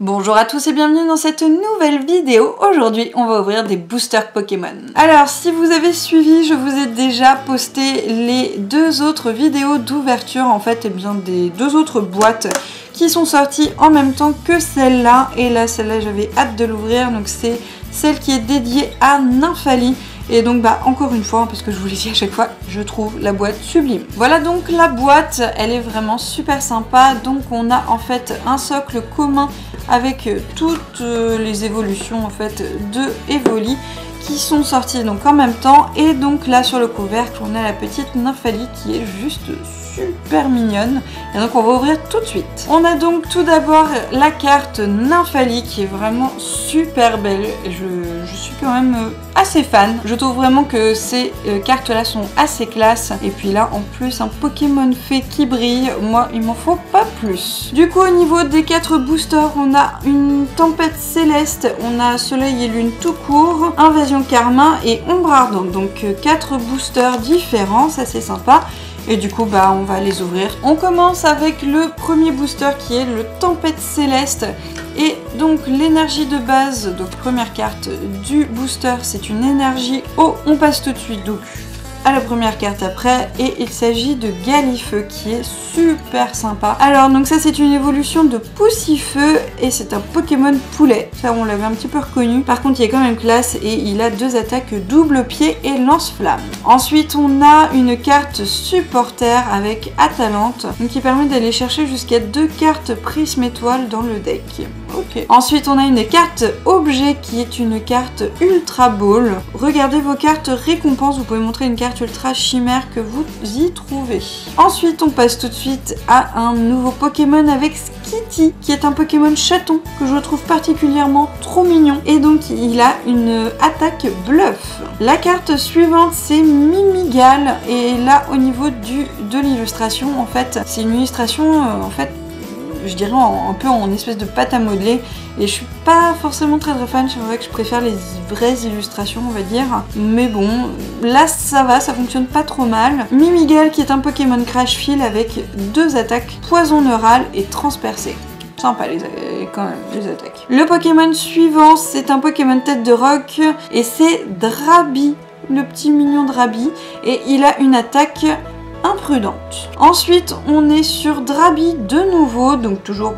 Bonjour à tous et bienvenue dans cette nouvelle vidéo. Aujourd'hui, on va ouvrir des boosters Pokémon. Alors, si vous avez suivi, je vous ai déjà posté les deux autres vidéos d'ouverture, en fait, et bien des deux autres boîtes qui sont sorties en même temps que celle-là. Et là, celle-là, j'avais hâte de l'ouvrir, donc c'est celle qui est dédiée à Nymphalie. Et donc encore une fois, parce que je vous l'ai dit à chaque fois, je trouve la boîte sublime. Voilà donc la boîte, elle est vraiment super sympa. Donc on a en fait un socle commun avec toutes les évolutions en fait de Evoli qui sont sorties donc en même temps. Et donc là sur le couvercle, on a la petite Nymphalie qui est juste super mignonne. Et donc on va ouvrir tout de suite. On a donc tout d'abord la carte Nymphalie qui est vraiment super belle. Je suis quand même assez fan. Je trouve vraiment que ces cartes là sont assez classe. Et puis là en plus un Pokémon fée qui brille. Moi il m'en faut pas plus. Du coup au niveau des 4 boosters, on a une tempête céleste, on a soleil et lune tout court, invasion karma et ombre ardente. Donc 4 boosters différents, ça c'est sympa. Et du coup on va les ouvrir. On commence avec le premier booster qui est le tempête céleste. Et donc l'énergie de base, donc première carte du booster, c'est une énergie eau. On passe tout de suite donc à la première carte après, et il s'agit de Galifeu qui est super sympa. Alors donc ça c'est une évolution de Poussifeu et c'est un Pokémon poulet, ça on l'avait un petit peu reconnu. Par contre il est quand même classe et il a 2 attaques double pied et lance-flamme. Ensuite on a une carte supporter avec Atalante qui permet d'aller chercher jusqu'à 2 cartes prisme étoile dans le deck. Ok. Ensuite on a une carte objet qui est une carte ultra ball. Regardez vos cartes récompenses, vous pouvez montrer une carte ultra chimère que vous y trouvez. Ensuite on passe tout de suite à un nouveau Pokémon avec Skitty qui est un Pokémon chaton que je trouve particulièrement trop mignon et donc il a une attaque bluff. La carte suivante c'est Mimigal et là au niveau de l'illustration en fait c'est une illustration en fait je dirais un peu en espèce de pâte à modeler et je suis pas forcément très fan, c'est vrai que je préfère les vraies illustrations on va dire, mais bon là ça va, ça fonctionne pas trop mal. Mimigal qui est un Pokémon Crash Feel avec 2 attaques poison neural et transpercé. Sympa quand même les attaques. Le Pokémon suivant c'est un Pokémon tête de roc et c'est Drabi, le petit mignon Drabi, et il a une attaque imprudente. Ensuite on est sur Drabi de nouveau, donc toujours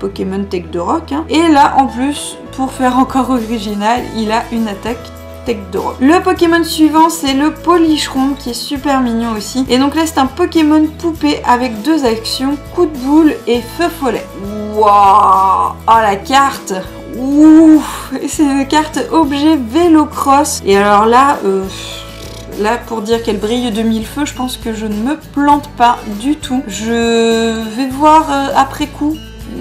Pokémon Tech de Rock hein. Et là en plus pour faire encore original il a une attaque Tech de Rock. Le Pokémon suivant c'est le Polichron qui est super mignon aussi, et donc là c'est un Pokémon poupée avec 2 actions, coup de boule et feu follet. Waouh, oh la carte, ouf, c'est une carte objet Vélocross et alors là là, pour dire qu'elle brille de 1000 feux, je pense que je ne me plante pas du tout. Je vais voir après coup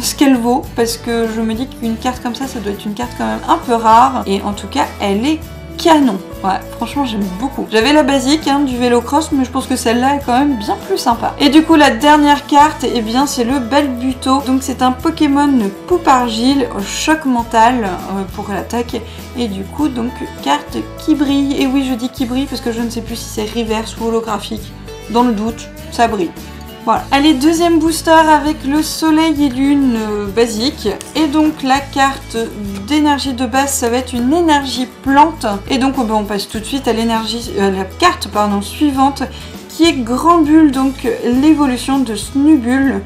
ce qu'elle vaut, parce que je me dis qu'une carte comme ça doit être une carte quand même un peu rare. Et en tout cas, elle est canon. Ouais, franchement, j'aime beaucoup. J'avais la basique hein, du Vélocross, mais je pense que celle-là est quand même bien plus sympa. Et du coup, la dernière carte, eh bien, c'est le Balbuto. Donc, c'est un Pokémon poupe argile, choc mental pour l'attaque. Et du coup, donc, carte qui brille. Et oui, je dis qui brille parce que je ne sais plus si c'est reverse ou holographique. Dans le doute, ça brille. Voilà. Allez, deuxième booster avec le soleil et lune basique. Et donc la carte d'énergie de base, ça va être une énergie plante. Et donc on passe tout de suite à la carte suivante qui est Granbulle, donc l'évolution de Snubbull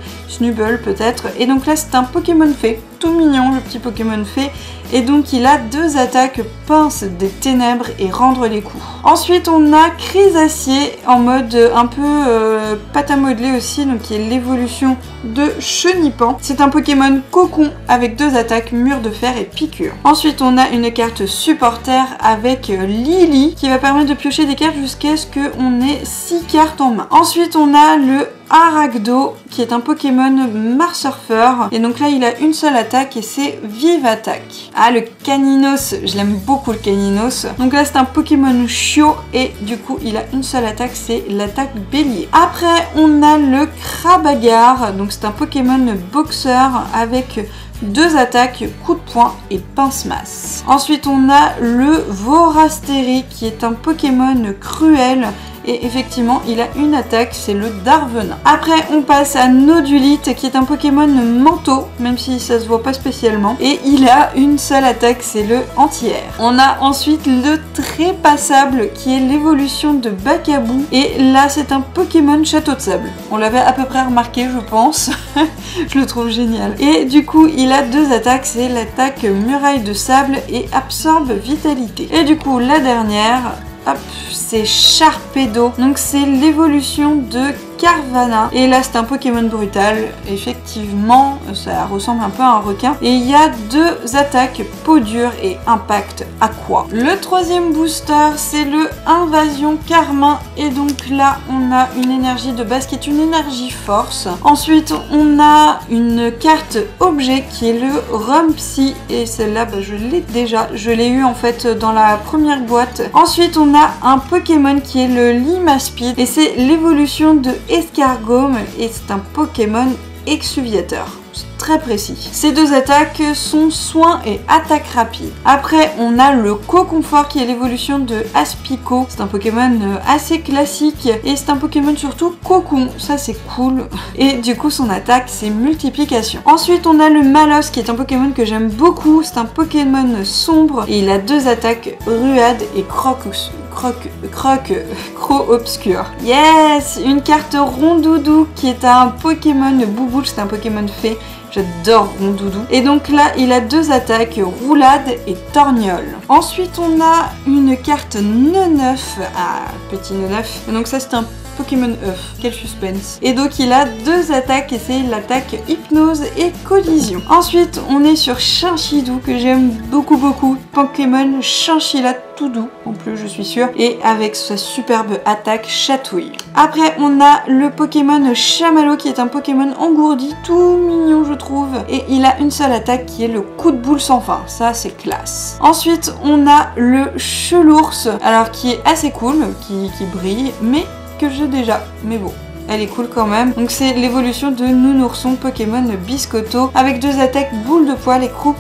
peut-être. Et donc là c'est un Pokémon fée, tout mignon le petit Pokémon fée. Et donc il a 2 attaques, pince des ténèbres et rendre les coups. Ensuite on a Crisacier en mode un peu pâte à modeler aussi, donc qui est l'évolution de Chenipan. C'est un Pokémon cocon avec 2 attaques, mur de fer et piqûre. Ensuite on a une carte supporter avec Lily qui va permettre de piocher des cartes jusqu'à ce qu'on ait 6 cartes en main. Ensuite on a le Aragdo qui est un Pokémon Marsurfer et donc là il a une seule attaque et c'est Vive Attaque. Ah, le Caninos, je l'aime beaucoup le Caninos. Donc là c'est un Pokémon Chiot et du coup il a une seule attaque, c'est l'attaque bélier. Après on a le Crabagar, donc c'est un Pokémon boxeur avec 2 attaques, coup de poing et pince-masse. Ensuite on a le Vorasteri qui est un Pokémon cruel et effectivement il a une attaque, c'est le Darvenin. Après on passe à Nodulite qui est un Pokémon manteau, même si ça se voit pas spécialement, et il a une seule attaque, c'est le Anti-Air. On a ensuite le Trépassable qui est l'évolution de Bakabou, et là c'est un Pokémon château de sable. On l'avait à peu près remarqué je pense, je le trouve génial. Et du coup il a deux attaques, c'est l'attaque Muraille de Sable et Absorbe Vitalité. Et du coup la dernière, hop, c'est Sharpedo, donc c'est l'évolution de Carvanha, et là c'est un Pokémon brutal, effectivement ça ressemble un peu à un requin, et il y a deux attaques peau dure et impact aqua. Le troisième booster c'est le Invasion Carmin, et donc là on a une énergie de base qui est une énergie force. Ensuite on a une carte objet qui est le Rumpsy, et celle-là je l'ai déjà, je l'ai eu en fait dans la première boîte. Ensuite on a un Pokémon qui est le Limaspide, et c'est l'évolution de Escargome, et c'est un Pokémon exuviateur. C'est très précis. Ces deux attaques sont soin et attaque rapide. Après on a le Coconfort qui est l'évolution de Aspico. C'est un Pokémon assez classique et c'est un Pokémon surtout cocon, ça c'est cool. Et du coup son attaque c'est multiplication. Ensuite on a le Malos qui est un Pokémon que j'aime beaucoup. C'est un Pokémon sombre et il a deux attaques, Ruade et Croc-Obscur. Yes, une carte Rondoudou qui est un Pokémon Bouboule, c'est un Pokémon fée. J'adore Rondoudou. Et donc là, il a deux attaques, Roulade et Torgnole. Ensuite, on a une carte Neneuf. Ah, petit Neneuf. Et donc ça, c'est un Pokémon œuf, quel suspense. Et donc il a deux attaques et c'est l'attaque Hypnose et Collision. Ensuite on est sur Chinchidou que j'aime beaucoup. Pokémon Chinchilla tout doux en plus je suis sûre, et avec sa superbe attaque Chatouille. Après on a le Pokémon Chamallow qui est un Pokémon engourdi tout mignon je trouve, et il a une seule attaque qui est le coup de boule sans fin, ça c'est classe. Ensuite on a le Chelours, alors qui est assez cool, qui brille, mais que j'ai déjà, mais bon, elle est cool quand même. Donc c'est l'évolution de Nounourson Pokémon Biscotto avec deux attaques boule de poil et coupe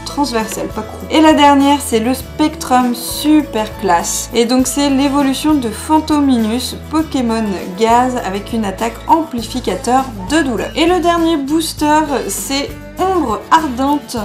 transversale, pas croupe. Et la dernière c'est le Spectrum super classe. Et donc c'est l'évolution de Phantominus Pokémon Gaz avec une attaque amplificateur de douleur. Et le dernier booster c'est Ombre Ardente.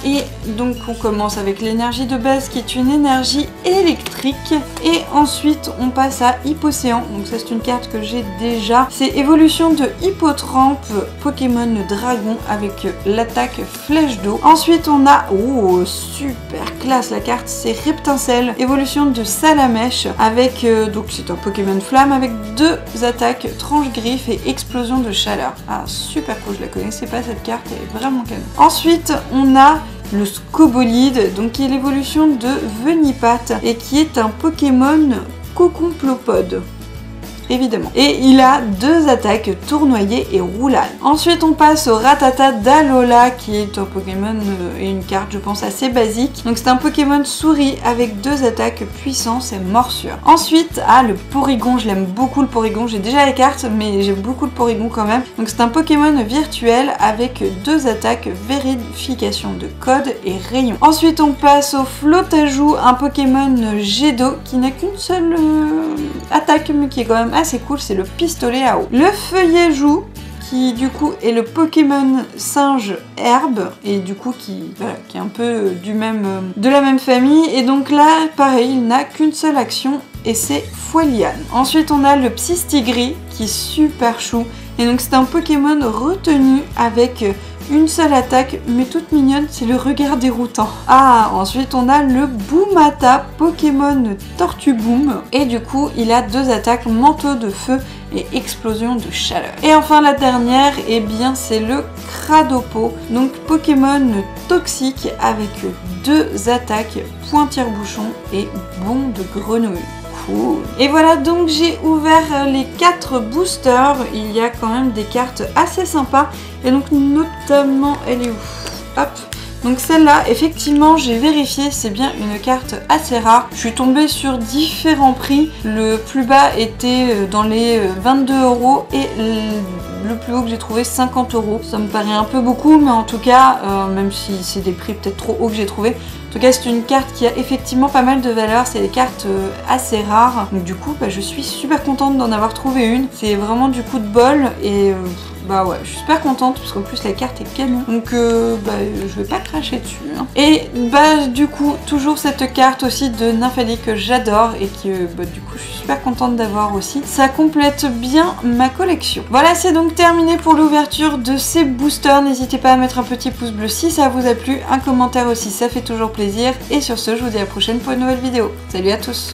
Et donc on commence avec l'énergie de base qui est une énergie électrique, et ensuite on passe à Hippocéan, donc ça c'est une carte que j'ai déjà, c'est évolution de Hippotrampe Pokémon Dragon avec l'attaque Flèche d'eau. Ensuite on a, oh super classe la carte, c'est Reptincelle, évolution de Salamèche avec, donc c'est un Pokémon Flamme avec deux attaques, Tranche Griffe et Explosion de Chaleur. Ah super cool, je la connaissais pas cette carte, elle est vraiment canon. Ensuite on a le Scobolide, donc qui est l'évolution de Venipat et qui est un Pokémon Cocomplopode. Évidemment. Et il a deux attaques, Tournoyer et Roulade. Ensuite on passe au Rattata d'Alola qui est un Pokémon et une carte je pense assez basique. Donc c'est un Pokémon souris avec deux attaques, Puissance et Morsure. Ensuite le Porygon, je l'aime beaucoup le Porygon, j'ai déjà les cartes mais j'aime beaucoup le Porygon quand même. Donc c'est un Pokémon virtuel avec deux attaques, Vérification de code et Rayon. Ensuite on passe au Flotajou, un Pokémon jet d'eau qui n'a qu'une seule attaque mais qui est quand même assez cool, c'est le Pistolet à eau. Le Feuillet-Joue qui du coup est le Pokémon singe herbe et du coup qui est un peu de la même famille, et donc là pareil il n'a qu'une seule action et c'est Foiliane. Ensuite on a le Psystigris qui est super chou, et donc c'est un Pokémon retenu avec une seule attaque mais toute mignonne, c'est le Regard déroutant. Ensuite on a le Boomata Pokémon Tortuboom, et du coup il a deux attaques, Manteau de feu et Explosion de chaleur. Et enfin la dernière, et bien c'est le Cradopo, donc Pokémon toxique avec deux attaques, Pointire-bouchon et Bond de grenouille. Cool. Et voilà, donc j'ai ouvert les 4 boosters. Il y a quand même des cartes assez sympas, et donc notamment, elle est où? Hop, Donc celle-là, effectivement, j'ai vérifié, c'est bien une carte assez rare. Je suis tombée sur différents prix. Le plus bas était dans les 22 € et le plus haut que j'ai trouvé 50 €. Ça me paraît un peu beaucoup, mais en tout cas, même si c'est des prix peut-être trop hauts que j'ai trouvé, en tout cas c'est une carte qui a effectivement pas mal de valeur, c'est des cartes assez rares. Donc du coup, je suis super contente d'en avoir trouvé une. C'est vraiment du coup de bol et bah ouais, je suis super contente parce qu'en plus la carte est canon. Donc je vais pas cracher dessus. Hein. Et du coup, toujours cette carte aussi de Nymphali que j'adore et que du coup je suis super contente d'avoir aussi. Ça complète bien ma collection. Voilà, c'est donc terminé pour l'ouverture de ces boosters. N'hésitez pas à mettre un petit pouce bleu si ça vous a plu, un commentaire aussi, ça fait toujours plaisir. Et sur ce, je vous dis à la prochaine pour une nouvelle vidéo. Salut à tous!